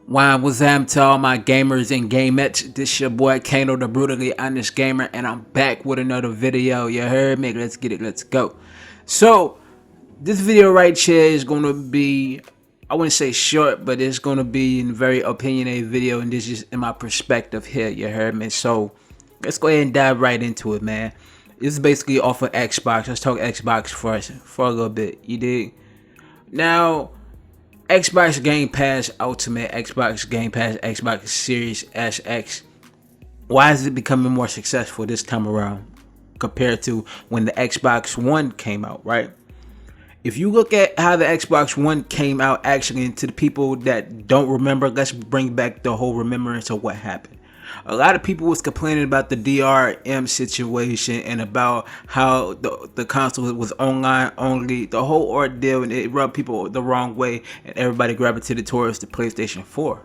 What's up to all my gamers and gamettes? This your boy Kano, the brutally honest gamer, and I'm back with another video. You heard me? Let's get it. Let's go. So this video right here is gonna be, I wouldn't say short, but it's gonna be a very opinionated video, and this is in my perspective here. You heard me? So let's go ahead and dive right into it, man. This is basically off of Xbox. Let's talk Xbox first for a little bit. You dig? Now, Xbox Game Pass Ultimate, Xbox Game Pass, Xbox Series SX. Why is it becoming more successful this time around compared to when the Xbox One came out, right? If you look at how the Xbox One came out, actually, and to the people that don't remember, let's bring back the whole remembrance of what happened. A lot of people was complaining about the DRM situation and about how the console was online only, the whole ordeal, and it rubbed people the wrong way, and everybody gravitated towards the PlayStation 4.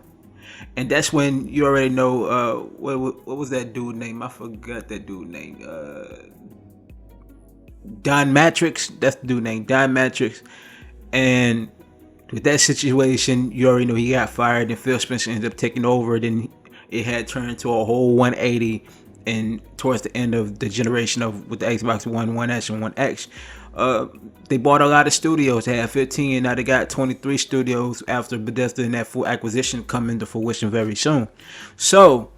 And that's when you already know, what was that dude name? I forgot that dude name. Don Matrix, that's the dude name, Don Matrix. And with that situation, you already know he got fired, and Phil Spencer ended up taking over. Then it had turned to a whole 180, and towards the end of the generation of with the Xbox One, One S, and One X, they bought a lot of studios. They had 15, and now they got 23 studios after Bethesda and that full acquisition come into fruition very soon. So,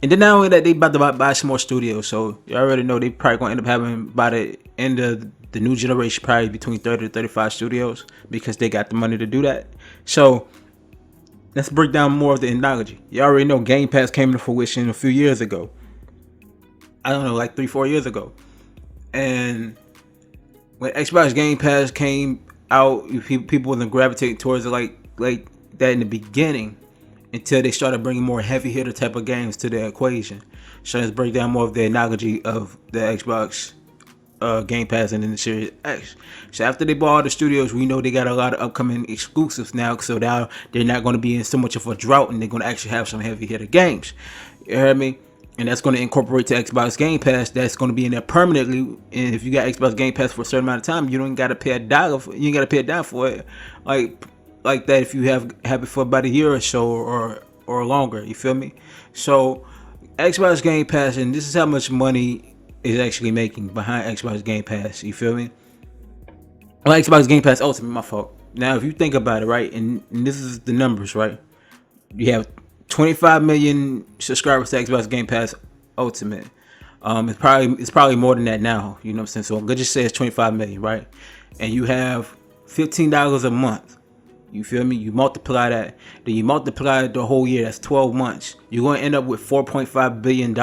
and then not only that, they about to buy some more studios. So you already know they probably gonna end up having, by the end of the new generation, probably between 30 to 35 studios, because they got the money to do that. So let's break down more of the analogy. You already know Game Pass came into fruition a few years ago. I don't know, like 3-4 years ago. And when Xbox Game Pass came out, people wasn't gravitating towards it like that in the beginning, until they started bringing more heavy hitter type of games to the equation. So let's break down more of the analogy of the Xbox Game Pass and then the Series X. So after they bought all the studios, we know they got a lot of upcoming exclusives now. So now they're not going to be in so much of a drought, and they're going to actually have some heavy hitter games. You heard me? And that's going to incorporate to Xbox Game Pass. That's going to be in there permanently. And if you got Xbox Game Pass for a certain amount of time, you don't got to pay a dollar. You ain't got to pay a dime for it, like that. If you have it for about a year or so, or longer. You feel me? So Xbox Game Pass, and this is how much money is actually making behind Xbox Game Pass. You feel me? Well, Xbox Game Pass Ultimate, my fault. Now, if you think about it, right, and this is the numbers, right? You have 25 million subscribers to Xbox Game Pass Ultimate. It's probably more than that now. You know what I'm saying? So let's just say it's 25 million, right? And you have $15 a month. You feel me? You multiply that, then you multiply the whole year. That's 12 months. You're gonna end up with $4.5 billion.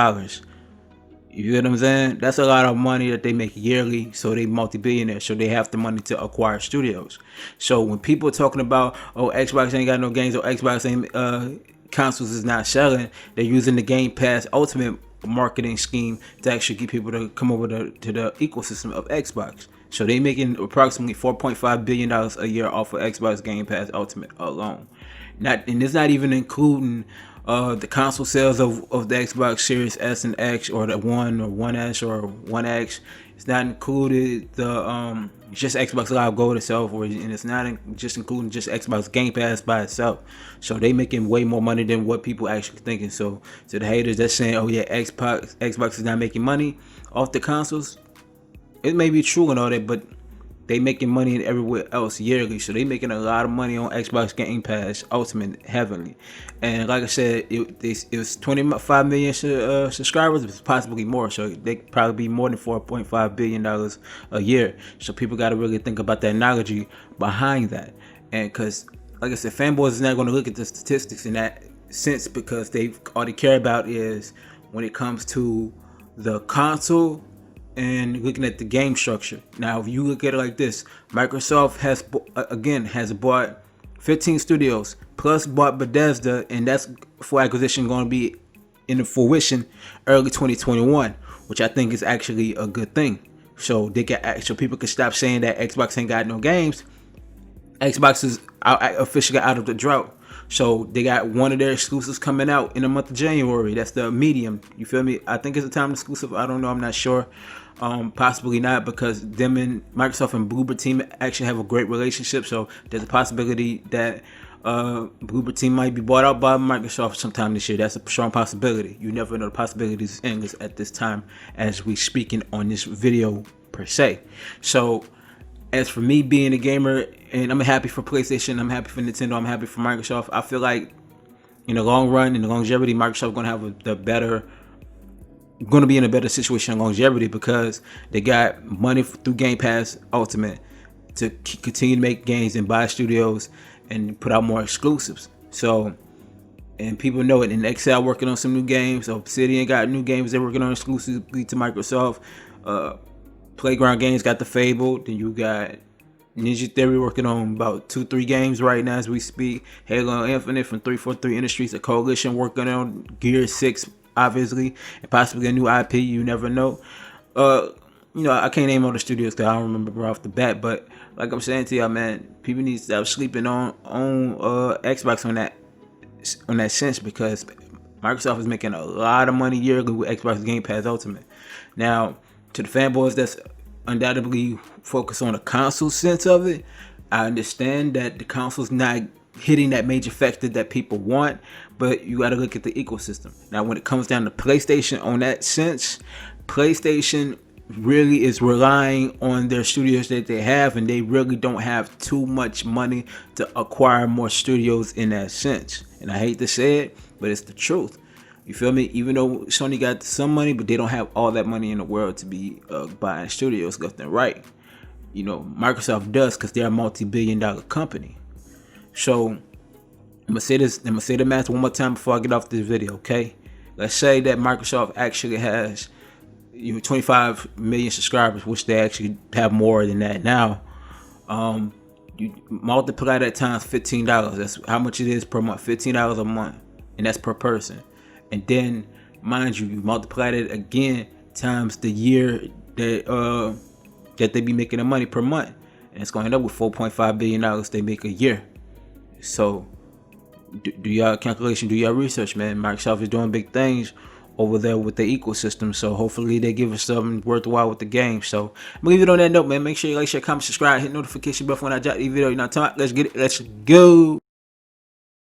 You feel what I'm saying? That's a lot of money that they make yearly. So they multi-billionaires. So they have the money to acquire studios. So when people are talking about, oh, Xbox ain't got no games, or Xbox ain't consoles is not selling, they're using the Game Pass Ultimate marketing scheme to actually get people to come over to the ecosystem of Xbox. So they making approximately $4.5 billion a year off of Xbox Game Pass Ultimate alone. And it's not even including the console sales of the Xbox Series S and X, or the One, or One S, or One X. It's not included the just Xbox Live Gold itself, and it's not just including just Xbox Game Pass by itself. So they making way more money than what people actually thinking. So to the haters that's saying, oh yeah, Xbox is not making money off the consoles, it may be true and all that, but they making money everywhere else yearly. So they making a lot of money on Xbox Game Pass Ultimate heavily. And like I said, it was 25 million subscribers. It's possibly more. So they probably be more than $4.5 billion a year. So people got to really think about the analogy behind that. And because, like I said, fanboys is not going to look at the statistics in that sense, because all they care about is when it comes to the console and looking at the game structure. Now, if you look at it like this, Microsoft has bought 15 studios, plus bought Bethesda, and that's for acquisition going to be in the fruition early 2021, which I think is actually a good thing. So people can stop saying that Xbox ain't got no games. Xbox is officially out of the drought. So they got one of their exclusives coming out in the month of January. That's the Medium. You feel me? I think it's a time exclusive. I don't know. I'm not sure. Possibly not, because them and Microsoft and Bloober team actually have a great relationship. So there's a possibility that Bloober Team might be bought out by Microsoft sometime this year. That's a strong possibility. You never know, the possibilities is endless at this time as we speaking on this video per se. So as for me being a gamer, and I'm happy for PlayStation, I'm happy for Nintendo, I'm happy for Microsoft. I feel like in the long run, in the longevity, Microsoft going to have going to be in a better situation in longevity because they got money through Game Pass Ultimate to continue to make games and buy studios and put out more exclusives. So, and people know it. And Excel working on some new games. Obsidian got new games they're working on exclusively to Microsoft. Playground Games got the Fable. Then you got Ninja Theory working on about 2-3 games right now as we speak. Halo Infinite from 343 Industries. A Coalition working on Gear 6, obviously, and possibly a new IP. You never know. I can't name all the studios because I don't remember off the bat. But like I'm saying to y'all, man, people need to stop sleeping on Xbox on that sense, because Microsoft is making a lot of money yearly with Xbox Game Pass Ultimate. Now, to the fanboys that's undoubtedly focused on the console sense of it, I understand that the console's not hitting that major factor that people want, but you got to look at the ecosystem. Now, when it comes down to PlayStation on that sense, PlayStation really is relying on their studios that they have, and they really don't have too much money to acquire more studios in that sense. And I hate to say it, but it's the truth. You feel me? Even though Sony got some money, but they don't have all that money in the world to be buying studios left and right. Microsoft does, because they're a multi-billion-dollar company. So I'm gonna say the math one more time before I get off this video, okay? Let's say that Microsoft actually has 25 million subscribers, which they actually have more than that now. You multiply that times $15. That's how much it is per month. $15 a month, and that's per person. And then, mind you, you multiply that again times the year that they be making the money per month, and it's going to end up with $4.5 billion they make a year. So, do y'all calculation, do y'all research, man. Microsoft is doing big things over there with the ecosystem, so hopefully they give us something worthwhile with the game. So I'm gonna leave it on that note, man. Make sure you like, share, comment, subscribe, hit notification bell when I drop the video. You know what I'm talking about? Let's get it. Let's go.